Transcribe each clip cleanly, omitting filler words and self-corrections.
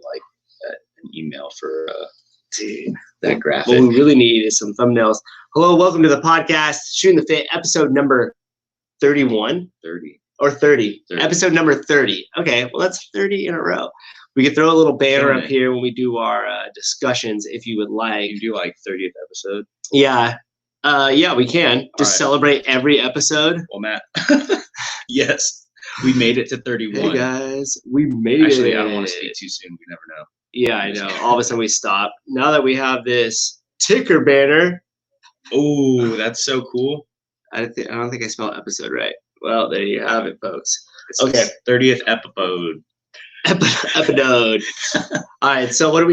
like an email for Dude, that graphic. what we really need is some thumbnails. Hello, welcome to the podcast, Shooting the Fit, episode number 31? 30. Or 30. 30. Episode number 30. Okay, well, that's 30 in a row. We could throw a little banner Killing up it. here when we do our discussions, if you would like. You do like 30th episode? Yeah. Yeah, we can. Just right. celebrate every episode. Well, Matt, yes, we made it to 31. Hey, guys, we made it. Actually, I don't want to speak too soon. We never know. Yeah, I know. All of a sudden we stop. Now that we have this ticker banner. Oh, that's so cool. I don't think I spelled episode right. Well, there you have it, folks. It's Okay. 30th episode. Episode. All right. So what are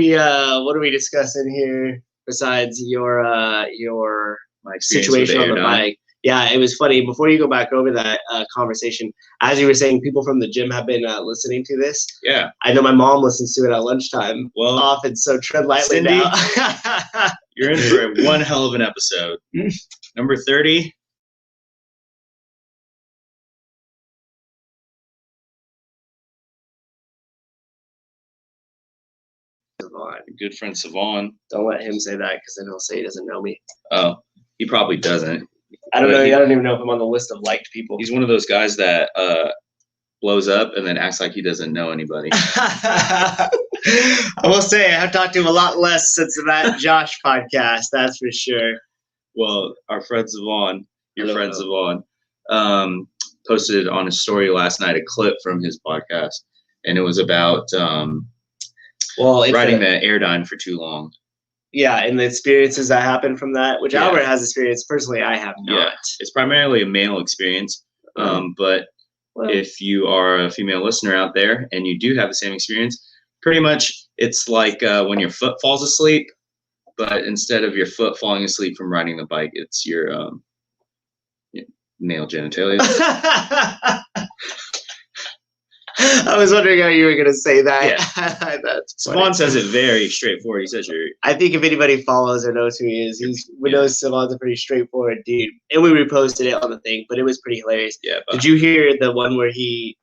we discussing here besides your My experience with situation on the Airdyne. bike? Yeah, it was funny. Before you go back over that conversation, as you were saying, people from the gym have been listening to this. Yeah. I know my mom listens to it at lunchtime Well, often, so tread lightly Cindy? now. you're in for one hell of an episode. Number 30. Good friend Savon. Don't let him say that because then he'll say he doesn't know me. Oh, he probably doesn't. I don't But know. he- I don't even know if I'm on the list of liked people. He's one of those guys that blows up and then acts like he doesn't know anybody. I will say I've talked to him a lot less since that Josh podcast. That's for sure. Well, our friend Savon, your Hello. friend Savon, posted on his story last night a clip from his podcast, and it was about Well, it's riding the Airdyne for too long. yeah, and the experiences that happen from that, which Yeah. Albert has experienced. Personally, I have not. Yeah. It's primarily a male experience, but Well, if you are a female listener out there and you do have the same experience, pretty much it's like when your foot falls asleep, but instead of your foot falling asleep from riding the bike, it's your male genitalia. I was wondering how you were going to say that. That's funny. Savon says it very straightforward. He says I think if anybody follows or knows who he is, we know Savon's a pretty straightforward dude. And we reposted it on the thing, but it was pretty hilarious. yeah, but Did you hear the one where he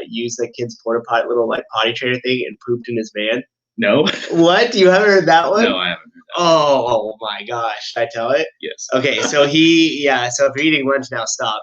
used the kid's porta potty, little like potty trainer thing, and pooped in his van? no, What? You haven't heard that one? no, I haven't heard that. Oh my gosh! Should I tell it? Yes. Okay, so so if you're eating lunch now, stop.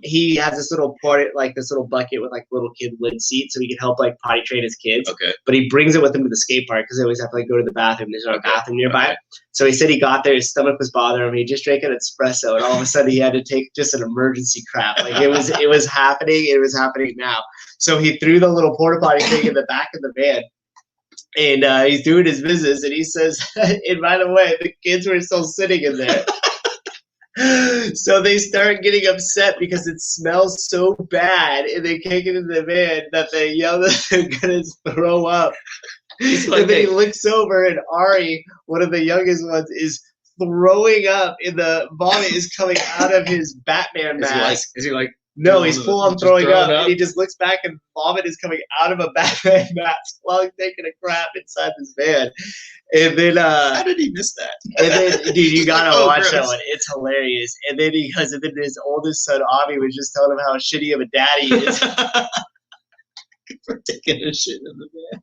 He has this little this little bucket with like little kid lid seat, so he can help like potty train his kids. Okay. But he brings it with him to the skate park because they always have to like go to the bathroom. There's no bathroom nearby. Okay. So he said he got there, his stomach was bothering him. He just drank an espresso, and all of a sudden he had to take just an emergency crap. Like it was happening. It was happening now. So he threw the little porta potty thing in the back of the van. And he's doing his business, and he says, and by the way, the kids were still sitting in there. So they start getting upset because it smells so bad, and they can't get into the van that they yell that they're going to throw up. And then he looks over, and Ari, one of the youngest ones, is throwing up, and the vomit is coming out of his Batman mask. Is he like? No, he's full on Just throwing throwing up, up? and he just looks back, and vomit is coming out of a Batman mask while he's taking a crap inside this van. And then, How did he miss that? and then, dude, you gotta Oh, watch that gross. one. It's hilarious. And then his oldest son, Avi, was just telling him how shitty of a dad he is. For taking a shit in the van.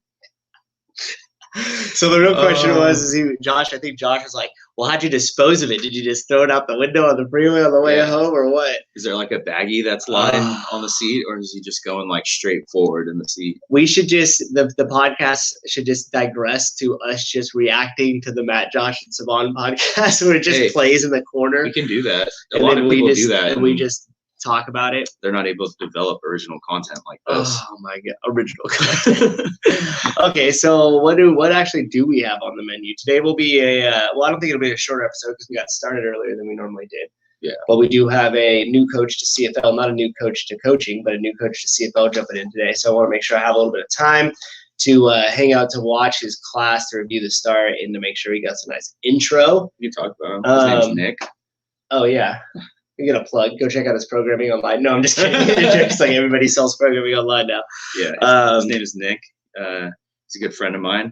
So the real question was, Josh? I think Josh was like, "Well, how'd you dispose of it? Did you just throw it out the window on the freeway on the way Yeah. home, or what?" Is there like a baggie that's lying on the seat, or is he just going like straight forward in the seat? We should just the podcast should just digress to us just reacting to the Matt, Josh, and Savon podcast, where it just Hey, plays in the corner, We can do that. A and lot then of we people just do that, and we just talk about it. they're not able to develop original content like this. Oh my god, original content. Okay, so what actually do we have on the menu today? Will be I don't think it'll be a short episode because we got started earlier than we normally did. Yeah. But we do have a new coach to CFL, not a new coach to coaching, but a new coach to CFL jumping in today. So I want to make sure I have a little bit of time to hang out to watch his class, to review the start, and to make sure he got some nice intro. You talk about him. His name's Nick. Oh yeah. You get a plug. Go check out his programming online. No, I'm just kidding. Just like everybody sells programming online now. Yeah, his name is Nick. He's a good friend of mine.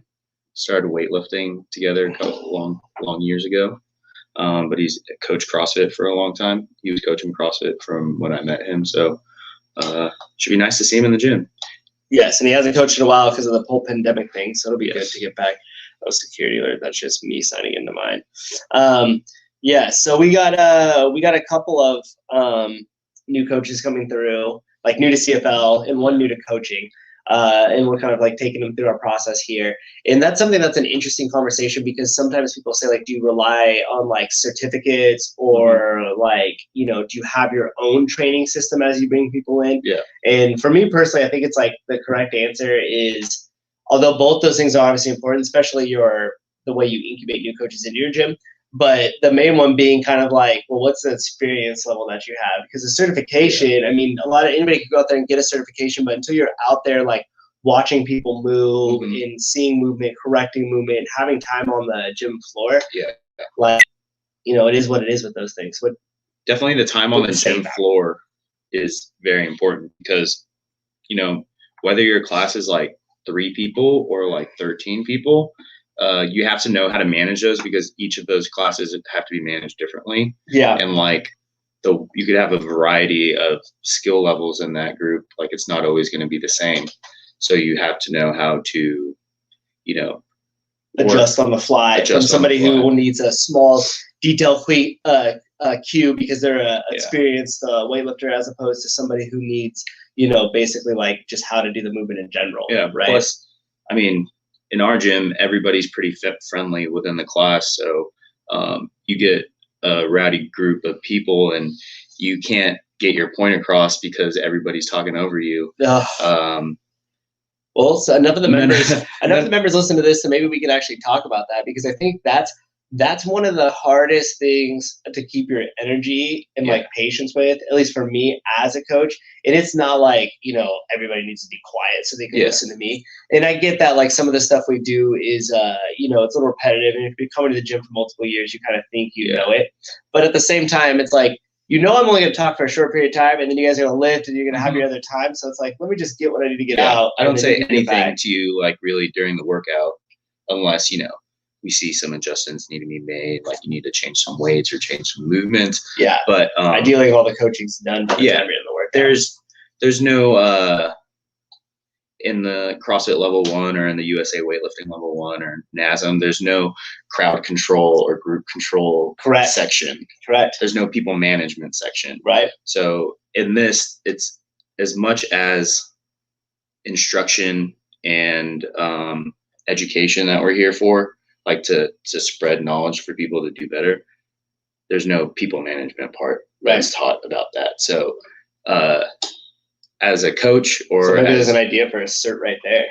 Started weightlifting together a couple long years ago. But he's coached CrossFit for a long time. He was coaching CrossFit from when I met him. So should be nice to see him in the gym. Yes, and he hasn't coached in a while because of the whole pandemic thing, so it'll be good to get back. Oh, security alert. That's just me signing into mine. So we got a couple of new coaches coming through, like new to CFL and one new to coaching. And we're kind of like taking them through our process here. And that's something that's an interesting conversation because sometimes people say, like, do you rely on like certificates or like, you know, do you have your own training system as you bring people in? Yeah. And for me personally, I think it's like the correct answer is, although both those things are obviously important, especially the way you incubate new coaches into your gym. But the main one being kind of like, well, what's the experience level that you have? Because the certification, I mean, anybody can go out there and get a certification, but until you're out there like watching people move and seeing movement, correcting movement, having time on the gym floor, like, you know, it is what it is with those things. But definitely the time on the gym floor is very important because, you know, whether your class is like 3 people or like 13 people, you have to know how to manage those because each of those classes have to be managed differently. Yeah. And like you could have a variety of skill levels in that group. Like it's not always going to be the same. So you have to know how to, you know, adjust on the fly from somebody who needs a small detail cue because they're a experienced weightlifter as opposed to somebody who needs, you know, basically like just how to do the movement in general. Yeah. Right. Plus, I mean, in our gym, everybody's pretty fit friendly within the class. So you get a rowdy group of people and you can't get your point across because everybody's talking over you. Well, so enough of the members listen to this, so maybe we can actually talk about that because I think that's one of the hardest things to keep your energy and like patience with, at least for me as a coach. And it's not like, you know, everybody needs to be quiet so they can listen to me. And I get that like some of the stuff we do is, you know, it's a little repetitive. And if you're coming to the gym for multiple years, you kind of think you know it. But at the same time, it's like, you know, I'm only going to talk for a short period of time and then you guys are going to lift and you're going to have your other time. So it's like, let me just get what I need to get out. I don't say anything to you like really during the workout unless, you know, we see some adjustments need to be made, like you need to change some weights or change some movements. Yeah. But ideally all the coaching's done by the time you're in the workout. There's no in the CrossFit level 1 or in the USA weightlifting level 1 or NASM, there's no crowd control or group control section. Correct. There's no people management section. Right. So in this, it's as much as instruction and education that we're here for, like to spread knowledge for people to do better. There's no people management part that's taught about that. So as a coach or maybe there's an idea for a cert right there.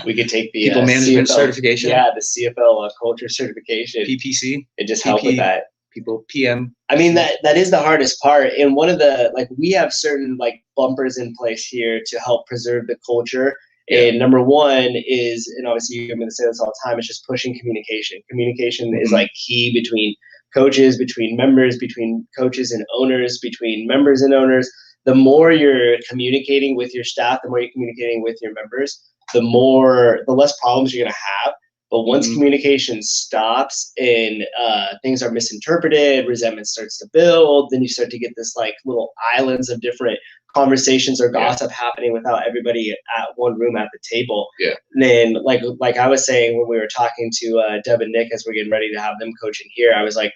We could take the people management CFL certification. Yeah, the CFL culture certification. PPC. It just help with that. People PM. I mean, that is the hardest part. And one of the, like, we have certain like bumpers in place here to help preserve the culture. And number one is, and obviously I'm going to say this all the time, it's just pushing communication. Communication is like key between coaches, between members, between coaches and owners, between members and owners. The more you're communicating with your staff, the more you're communicating with your members, the less problems you're going to have. But once communication stops and things are misinterpreted, resentment starts to build, then you start to get this like little islands of different conversations or gossip happening without everybody at one room at the table. Yeah. And then like I was saying when we were talking to Deb and Nick as we're getting ready to have them coaching here, I was like,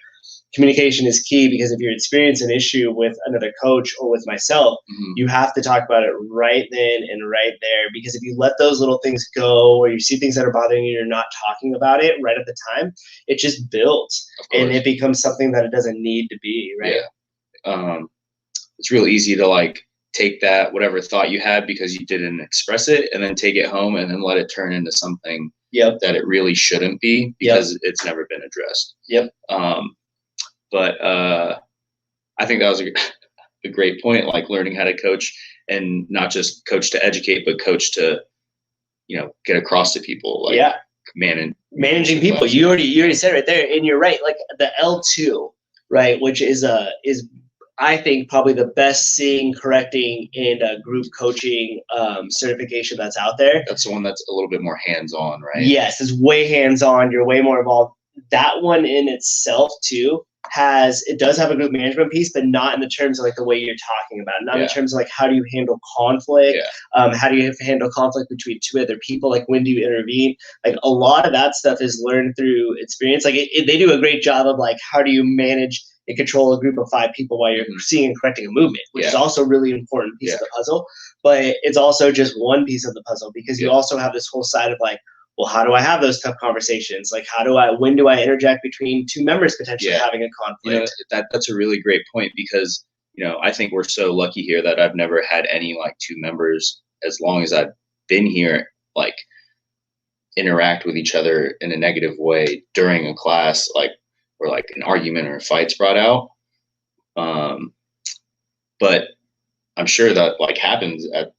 communication is key because if you're experiencing an issue with another coach or with myself, you have to talk about it right then and right there. Because if you let those little things go or you see things that are bothering you, you're not talking about it right at the time, it just builds and it becomes something that it doesn't need to be, right? Yeah. It's real easy to like take that, whatever thought you had because you didn't express it and then take it home and then let it turn into something that it really shouldn't be because it's never been addressed. But I think that was a great point, like learning how to coach and not just coach to educate, but coach to, you know, get across to people. Like managing people. You already said it right there. And you're right. Like the L2, right, which is I think probably the best seeing, correcting, and group coaching certification that's out there. That's the one that's a little bit more hands-on, right? Yes, it's way hands-on. You're way more involved. That one in itself too does have a group management piece, but not in the terms of like the way you're talking about it, not in terms of like how do you handle conflict, how do you handle conflict between two other people, like when do you intervene, like a lot of that stuff is learned through experience. Like they do a great job of like how do you manage and control a group of 5 people while you're seeing and correcting a movement, which is also a really important piece of the puzzle, but it's also just one piece of the puzzle because you also have this whole side of like, well, how do I have those tough conversations? Like, when do I interject between 2 members potentially having a conflict? That's a really great point because, I think we're so lucky here that I've never had any like 2 members as long as I've been here, like interact with each other in a negative way during a class, like, or like an argument or a fight's brought out. But I'm sure that like happens at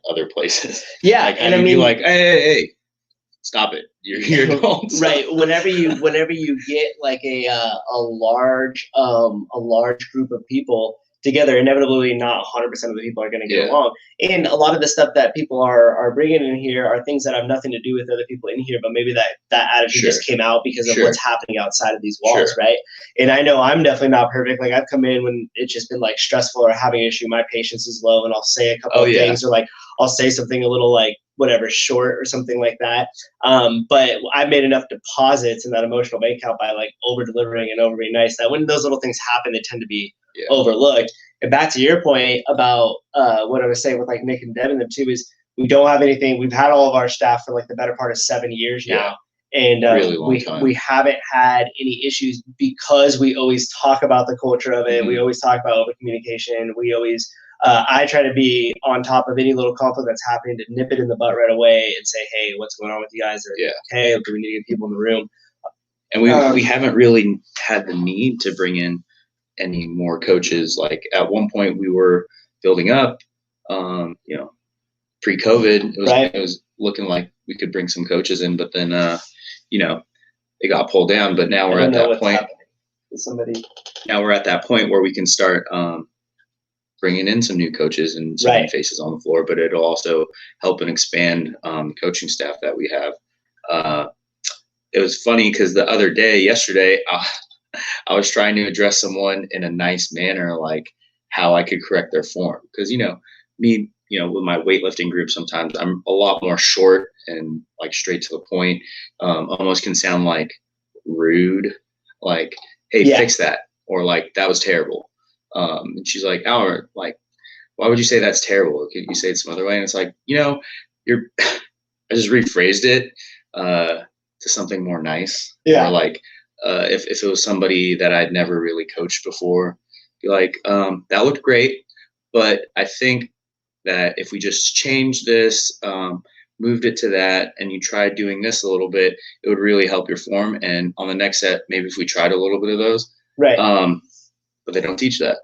other places. Yeah. Like, and I mean, like, hey, stop it. You're adults. Right. Whenever you get like a large group of people together, inevitably not 100% of the people are going to get along. And a lot of the stuff that people are bringing in here are things that have nothing to do with other people in here, but maybe that attitude just came out because of what's happening outside of these walls, right? And I know I'm definitely not perfect. Like I've come in when it's just been like stressful or having an issue, my patience is low, and I'll say a couple of things, or like I'll say something a little like whatever short or something like that. But I've made enough deposits in that emotional bank account by like over delivering and over being nice that when those little things happen, they tend to be overlooked. And back to your point about what I was saying with like Nick and Devin, them too, is we don't have anything. We've had all of our staff for like the better part of 7 years now. And really we haven't had any issues because we always talk about the culture of it. We always talk about open communication. We always, I try to be on top of any little conflict that's happening to nip it in the butt right away and say, hey, what's going on with you guys? Or, okay, do we need to get people in the room? And we haven't really had the need to bring in any more coaches. Like at one point we were building up, pre-COVID, it was looking like we could bring some coaches in, but then, it got pulled down. But now we're at that point. Now we're at that point where we can start bringing in some new coaches and some new faces on the floor, but it'll also help and expand the coaching staff that we have. It was funny because yesterday, I was trying to address someone in a nice manner, like how I could correct their form. Because, me, with my weightlifting group, sometimes I'm a lot more short and like straight to the point. Almost can sound like rude, like, hey, fix that. Or like, that was terrible. And she's like, Albert, like, why would you say that's terrible? Could you say it some other way? And it's like, I just rephrased it to something more nice. Or like, if it was somebody that I'd never really coached before, be like, that looked great, but I think that if we just changed this, moved it to that, and you tried doing this a little bit, it would really help your form. And on the next set, maybe if we tried a little bit of those, but they don't teach that.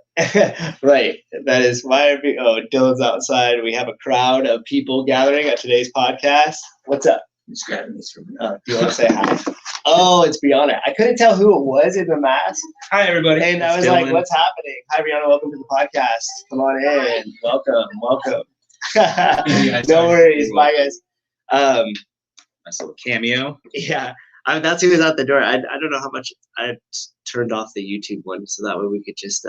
Right. That is why. Dylan's outside. We have a crowd of people gathering at today's podcast. What's up? I'm just grabbing this from. Do you want to say hi? Oh, it's Brianna. I couldn't tell who it was in the mask. Hi, everybody. And I was like, what's happening? Hi, Brianna. Welcome to the podcast. Come on in. Welcome. No worries. Bye, guys. Nice little cameo. Yeah. That's who was out the door. I don't know how much I turned off the YouTube one so that way we could just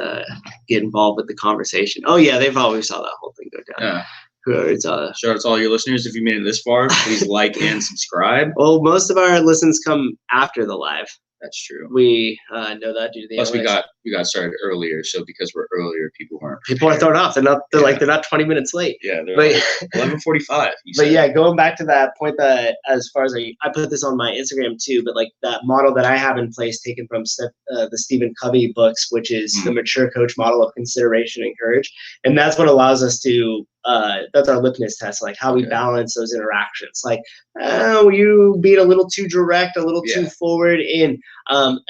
get involved with the conversation. Oh, yeah. They probably saw that whole thing go down. Yeah. Shout out to all your listeners. If you made it this far, please like and subscribe. Well, most of our listens come after the live. That's true. We know that due to the Plus, we got started earlier, so because we're earlier, people are thrown off. They're not 20 minutes late. Yeah, they're like 11:45. But yeah, going back to that point, that as far as I put this on my Instagram too, but like that model that I have in place, taken from the Stephen Covey books, which is the mature coach model of consideration and courage, and that's what allows us to. That's our litmus test, like how we balance those interactions. Like, you being a little too direct, a little too forward. And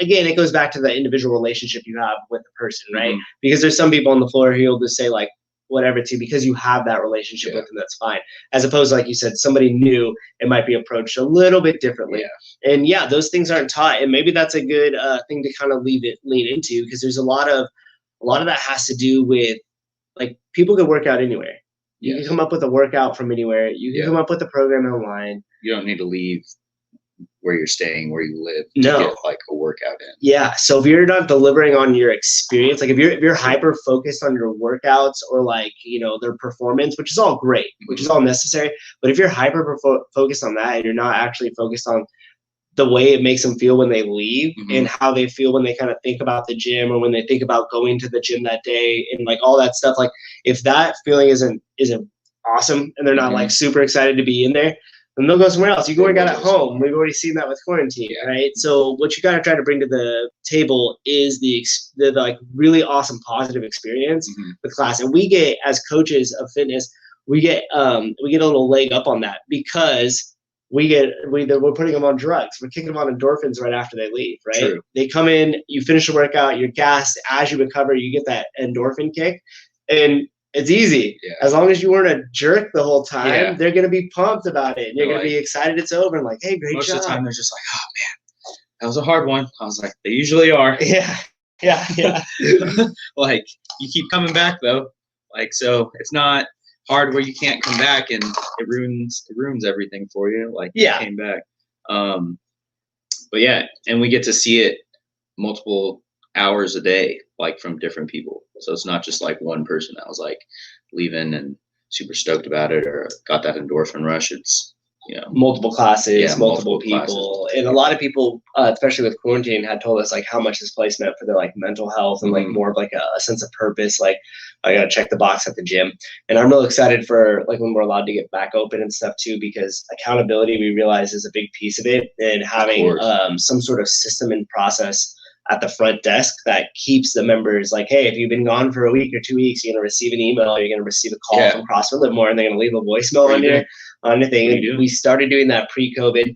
again, it goes back to the individual relationship you have with the person, right? Because there's some people on the floor who'll just say like whatever to, because you have that relationship with them, that's fine. As opposed to, like you said, somebody new, it might be approached a little bit differently. And those things aren't taught. And maybe that's a good thing to kind of lean into, because there's a lot of that has to do with, like, people can work out anywhere. You can come up with a workout from anywhere. You can come up with a program online. You don't need to leave where you're staying, where you live to No. get like a workout in. Yeah. So if you're not delivering on your experience, like if you're hyper focused on your workouts or like, their performance, which is all great, which is all necessary. But if you're hyper focused on that and you're not actually focused on the way it makes them feel when they leave and how they feel when they kind of think about the gym or when they think about going to the gym that day and like all that stuff, like if that feeling isn't awesome and they're not like super excited to be in there, then they'll go somewhere else. You can work out at home. We've already seen that with quarantine, right? So what you got to try to bring to the table is the like really awesome positive experience with class. And we get, as coaches of fitness, we get a little leg up on that because we're putting them on drugs. We're kicking them on endorphins right after they leave, right? True. They come in, you finish the workout, you're gassed. As you recover, you get that endorphin kick. And it's easy. Yeah. As long as you weren't a jerk the whole time, they're going to be pumped about it. And you're going to be excited it's over and like, hey, great job. Most of the time, they're just like, oh, man, that was a hard one. I was like, they usually are. Yeah. Like, you keep coming back, though. Like, so it's not hard where you can't come back and it ruins everything for you. Like, you came back. But yeah, and we get to see it multiple hours a day, like from different people. So it's not just like one person that was like leaving and super stoked about it or got that endorphin rush. It's, multiple classes, multiple people. Classes. And a lot of people, especially with quarantine, had told us like how much this place meant for their like mental health and like more of like a sense of purpose. Like, I got to check the box at the gym. And I'm really excited for like when we're allowed to get back open and stuff too, because accountability, we realize, is a big piece of it. And having some sort of system and process at the front desk that keeps the members like, hey, if you've been gone for a week or 2 weeks, you're going to receive an email, you're going to receive a call from CrossFit Livermore, and they're going to leave a voicemail on your thing. And we started doing that pre-COVID.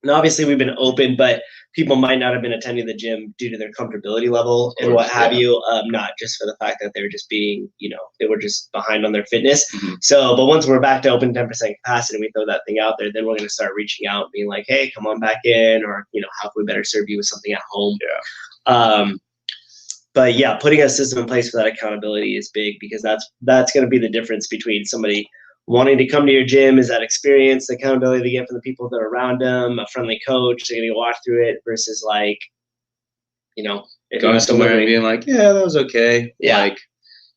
And obviously we've been open, but people might not have been attending the gym due to their comfortability level and what have you, not just for the fact that they were just being, they were just behind on their fitness. So, but once we're back to open 10% capacity and we throw that thing out there, then we're going to start reaching out and being like, hey, come on back in, or, how can we better serve you with something at home? But yeah, putting a system in place for that accountability is big, because that's going to be the difference between somebody wanting to come to your gym, is that experience, the accountability they get from the people that are around them, a friendly coach, they're going to walk through it, versus like, going somewhere and being like, yeah, that was okay. Yeah. Like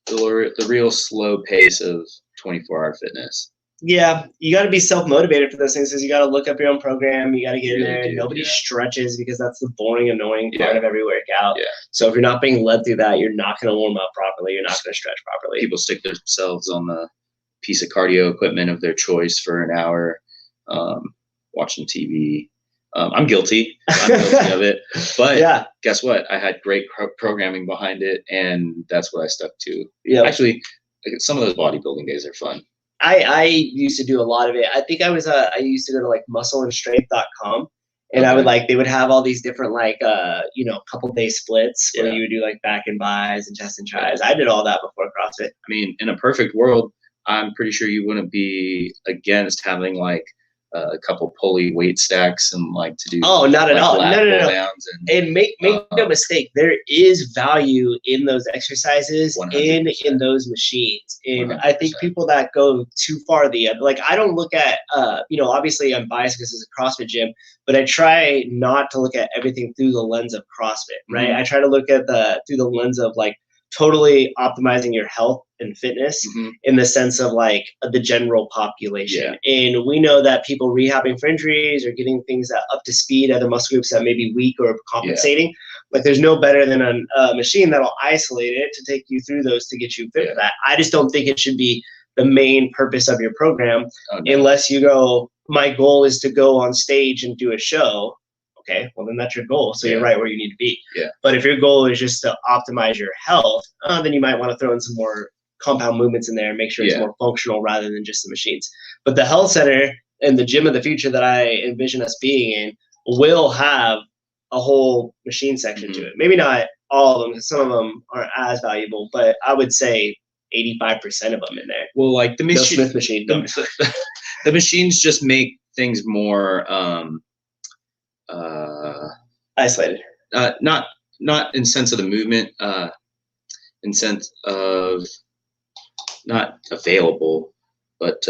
the real slow pace of 24-hour fitness. Yeah, you got to be self-motivated for those things, because you got to look up your own program. You got to get in there. Nobody stretches, because that's the boring, annoying part of every workout. Yeah. So if you're not being led through that, you're not going to warm up properly. You're not going to stretch properly. People stick themselves on the piece of cardio equipment of their choice for an hour, watching TV. I'm guilty. Of it. But guess what? I had great programming behind it, and that's what I stuck to. Yeah. Actually, some of those bodybuilding days are fun. I used to do a lot of it. I think I used to go to like muscleandstrength.com, and I would they would have all these different couple day splits where you would do like back and buys and chest and tries. I did all that before CrossFit. I mean, in a perfect world, I'm pretty sure you wouldn't be against having like a couple pulley weight stacks and like to do. Oh, not at all. No. And make no mistake, there is value in those exercises, 100%. in those machines. And 100%. I think people that go too far I don't look at obviously I'm biased because it's a CrossFit gym, but I try not to look at everything through the lens of CrossFit, right? I try to look at through the lens of like totally optimizing your health and fitness in the sense of like the general population. And we know that people rehabbing for injuries or getting things up to speed, other muscle groups that may be weak or compensating, like there's no better than a machine that'll isolate it to take you through those to get you fit for that. I just don't think it should be the main purpose of your program unless you go, my goal is to go on stage and do a show. Okay, well then that's your goal. So you're right where you need to be. Yeah. But if your goal is just to optimize your health, then you might want to throw in some more compound movements in there and make sure it's more functional rather than just the machines. But the health center and the gym of the future that I envision us being in will have a whole machine section to it. Maybe not all of them, because some of them aren't as valuable, but I would say 85% of them in there. Well, like the Smith machine. The machines just make things more isolated. Not in sense of the movement, in sense of not available, but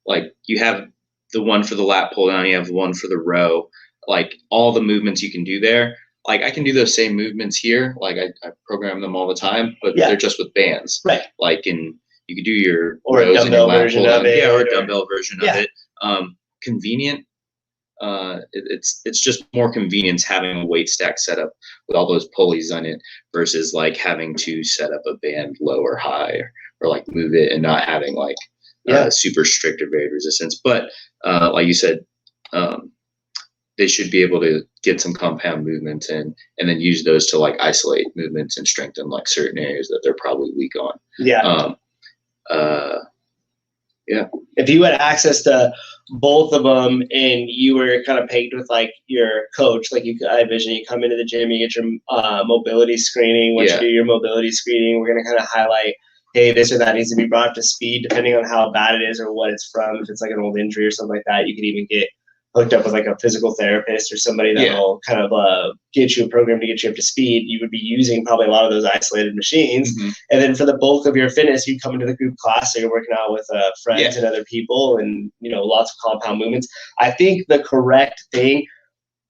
like you have the one for the lat pull down, you have one for the row, like all the movements you can do there. Like I can do those same movements here. Like I program them all the time, but they're just with bands. Right. Like you could do your or a dumbbell version of it. Yeah, or a dumbbell version of it. Convenient. It's just more convenience having a weight stack set up with all those pulleys on it versus like having to set up a band low or high or like move it and not having like super strict or varied resistance. But like you said, they should be able to get some compound movements in and then use those to like isolate movements and strengthen like certain areas that they're probably weak on. If you had access to both of them and you were kind of pegged with like your coach, like I envision you come into the gym, you get your mobility screening. Once you do your mobility screening, we're going to kind of highlight, hey, this or that needs to be brought up to speed depending on how bad it is or what it's from. If it's like an old injury or something like that, you could even get hooked up with like a physical therapist or somebody that will kind of get you a program to get you up to speed. You would be using probably a lot of those isolated machines. And then for the bulk of your fitness, you come into the group class, so you're working out with friends and other people and, you know, lots of compound movements. I think the correct thing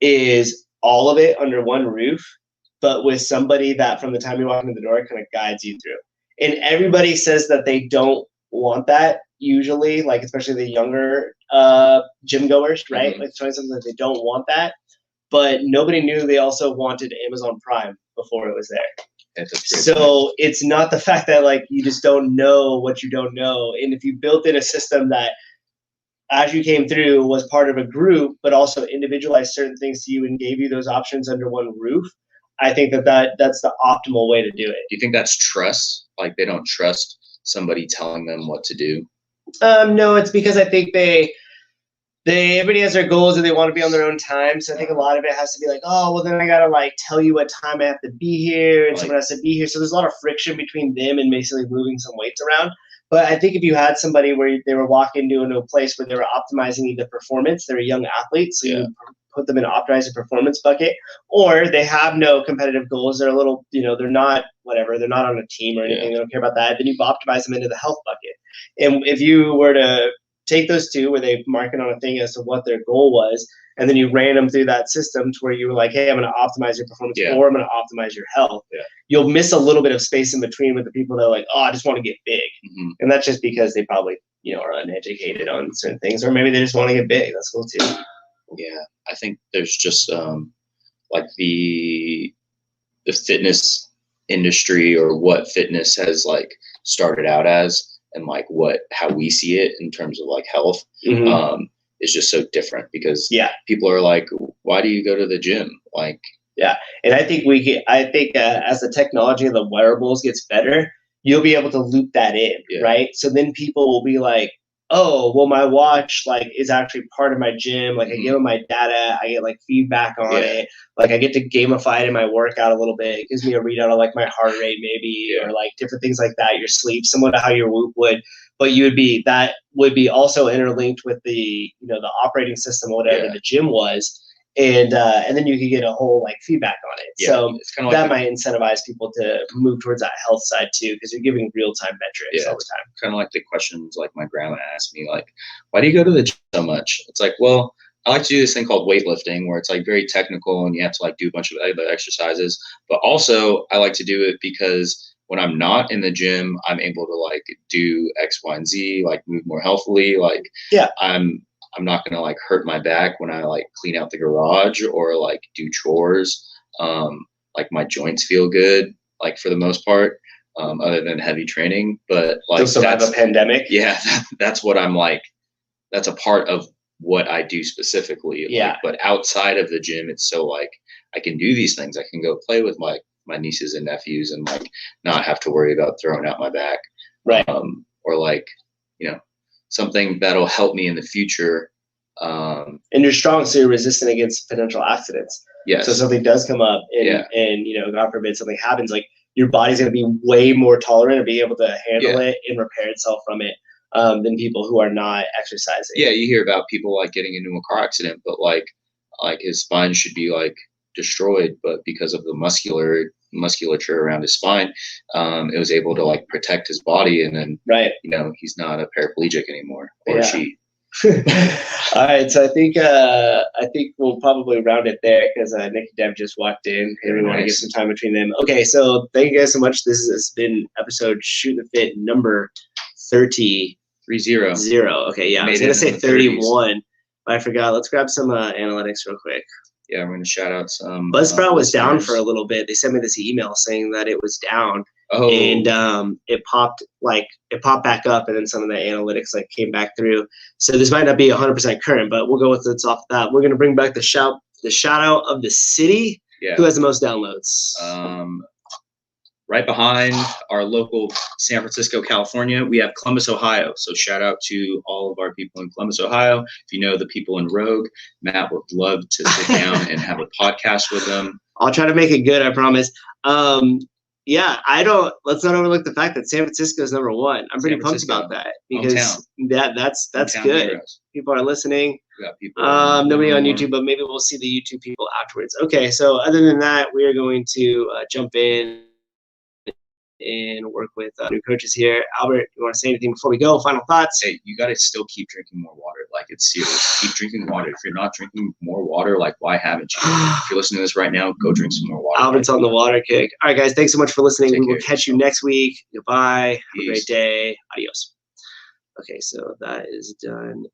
is all of it under one roof, but with somebody that from the time you walk into the door kind of guides you through. And everybody says that they don't want that usually, like especially the younger gym goers, right? Like showing something that they don't want that, but nobody knew they also wanted Amazon Prime before it was there. So it's not the fact that like you just don't know what you don't know. And if you built in a system that as you came through was part of a group, but also individualized certain things to you and gave you those options under one roof, I think that's the optimal way to do it. Do you think that's trust? Like they don't trust somebody telling them what to do? No, it's because I think everybody has their goals and they want to be on their own time. So I think a lot of it has to be like, oh, well, then I got to like tell you what time I have to be here and someone has to be here. So there's a lot of friction between them and basically moving some weights around. But I think if you had somebody where they were walking into a place where they were optimizing either performance, they're a young athlete, so you put them in an optimized performance bucket, or they have no competitive goals. They're a little, you know, they're not whatever. They're not on a team or anything. They don't care about that. Then you optimize them into the health bucket. And if you were to take those two where they mark it on a thing as to what their goal was, and then you ran them through that system to where you were like, hey, I'm going to optimize your performance or I'm going to optimize your health. You'll miss a little bit of space in between with the people that are like, oh, I just want to get big. And that's just because they probably, you know, are uneducated on certain things, or maybe they just want to get big. That's cool too. Yeah, I think there's just like the fitness industry or what fitness has like started out as and like how we see it in terms of like health is just so different because people are like, why do you go to the gym? Like, and I think as the technology of the wearables gets better, you'll be able to loop that in, right? So then people will be like, oh, well, my watch like is actually part of my gym. Like I give them my data, I get like feedback on it. Like I get to gamify it in my workout a little bit. It gives me a readout of like my heart rate maybe, or like different things like that, your sleep, similar to how your Whoop would. But that would be also interlinked with the, you know, the operating system or whatever the gym was. And then you could get a whole like feedback on it. So it's kind of that might incentivize people to move towards that health side too, because you're giving real-time metrics all the time. Kind of like the questions like my grandma asked me, like, why do you go to the gym so much? It's like, well, I like to do this thing called weightlifting where it's like very technical and you have to like do a bunch of other exercises. But also I like to do it because when I'm not in the gym, I'm able to like do X, Y, and Z, like move more healthily. Like I'm not going to like hurt my back when I like clean out the garage or like do chores. Like my joints feel good, like for the most part, other than heavy training, but like still survive a pandemic. Yeah. That's what I'm like, that's a part of what I do specifically. Like, but outside of the gym, it's so like, I can do these things. I can go play with my nieces and nephews and like not have to worry about throwing out my back. Right. Or like, you know, something that'll help me in the future. And you're strong, so you're resistant against potential accidents. So something does come up and you know, God forbid something happens, like your body's going to be way more tolerant and be able to handle it and repair itself from it than people who are not exercising. Yeah, you hear about people like getting into a car accident, but like his spine should be like destroyed, but because of the musculature around his spine, it was able to like protect his body, and then you know, he's not a paraplegic anymore, or she. All right, so I think we'll probably round it there because Nick and Deb just walked in, and we want to get some time between them. Okay, so thank you guys so much. This has been episode Shoot the Fit number 30. 30. Okay, yeah, I was gonna say 31, but I forgot. Let's grab some analytics real quick. Yeah, we're gonna shout out some. Buzzsprout was down for a little bit. They sent me this email saying that it was down. Oh. And it popped back up, and then some of the analytics came back through. So this might not be 100% current, but we'll go with it's off that. We're gonna bring back the shout out of the city. Yeah. Who has the most downloads? Right behind our local San Francisco, California, we have Columbus, Ohio. So shout out to all of our people in Columbus, Ohio. If you know the people in Rogue, Matt would love to sit down and have a podcast with them. I'll try to make it good, I promise. Yeah, let's not overlook the fact that San Francisco is number 1. I'm pretty pumped about that because that's good. Heroes. People are listening. We got people nobody on YouTube, but maybe we'll see the YouTube people afterwards. Okay, so other than that, we are going to jump in and work with new coaches here. Albert, you want to say anything before we go? Final thoughts? Hey, you got to still keep drinking more water. Like, it's serious. Keep drinking water. If you're not drinking more water, why haven't you? If you're listening to this right now, go drink some more water. Albert's on the water kick. All right, guys, thanks so much for listening. We will catch you next week. Goodbye. Have a great day. Adios. Okay, so that is done.